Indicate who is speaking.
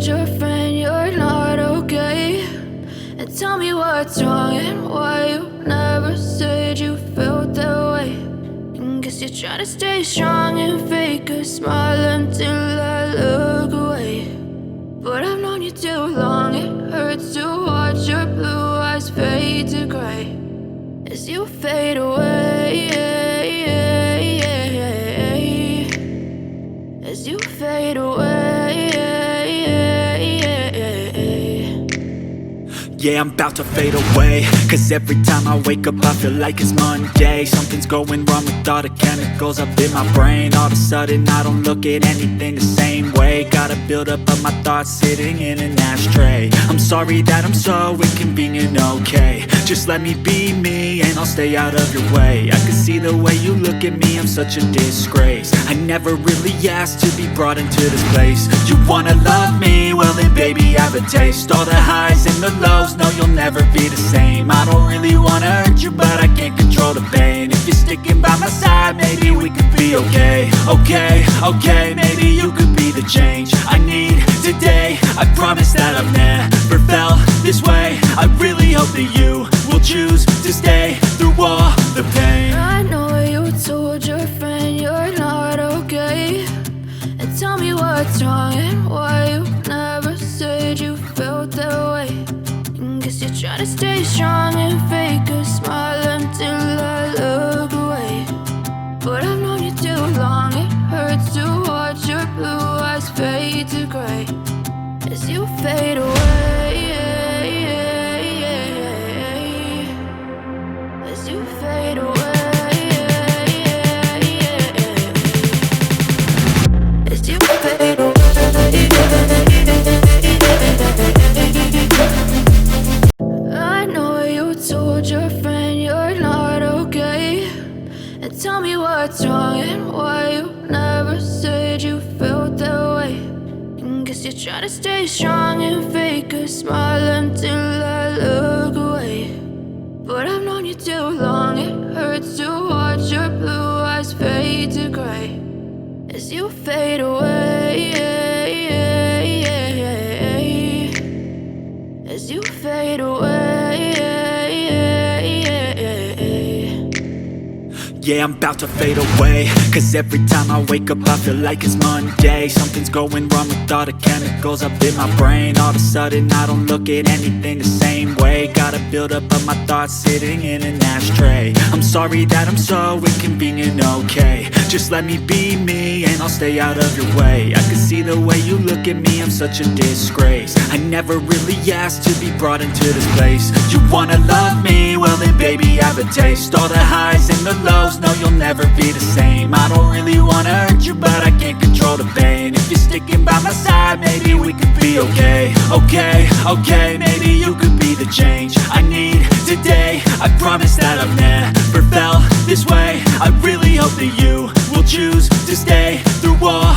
Speaker 1: told your friend you're not okay? And tell me what's wrong and why you never said you felt that way. And guess you're trying to stay strong and fake a smile until I look away. But I've known you too long, it hurts to watch your blue eyes fade to gray as you fade away, as you fade away.
Speaker 2: Yeah, I'm about to fade away, cause every time I wake up I feel like it's Monday. Something's going wrong with all the chemicals up in my brain. All of a sudden I don't look at anything the same way. Got a buildup of my thoughts sitting in an ashtray. I'm sorry that I'm so inconvenient, okay? Just let me be me and I'll stay out of your way. I can see the way you look at me, I'm such a disgrace. I never really asked to be brought into this place. You wanna love me? Well then baby have a taste. All the highs and the lows, no, you'll never be the same. I don't really wanna hurt you, but I can't control the pain. If you're sticking by my side, maybe we could be okay. Okay, okay, maybe you could be the change I need today. I promise that I've never felt this way. I really hope that you will choose to stay through all the pain.
Speaker 1: I know you told your friend you're not okay. And tell me what's wrong and why you never said you felt that way. Guess you're trying to stay strong and fake a smile until I look away. But I've known you too long, it hurts to watch your blue eyes fade to gray as you fade away, as you fade away, as you fade away. I know you told your friend you're not okay. And tell me what's wrong and why you never said you felt that way. And guess you're trying to stay strong and fake a smile until I look away. But I've known you too long, it hurts to watch your blue eyes fade to gray as you fade away, as you fade away.
Speaker 2: Yeah, I'm about to fade away, cause every time I wake up I feel like it's Monday. Something's going wrong with all the chemicals up in my brain. All of a sudden I don't look at anything the same way. Got a buildup of my thoughts sitting in an ashtray. I'm sorry that I'm so inconvenient, okay? Just let me be me and I'll stay out of your way. I can see the way you look at me, I'm such a disgrace. I never really asked to be brought into this place. You wanna love me? Well then baby have a taste. All the highs and the lows, no, you'll never be the same. I don't really wanna hurt you, but I can't control the pain. If you're sticking by my side, maybe we could be okay. Okay, okay, maybe you could be the change I need today. I promise that I've never felt this way. I really hope that you will choose to stay through all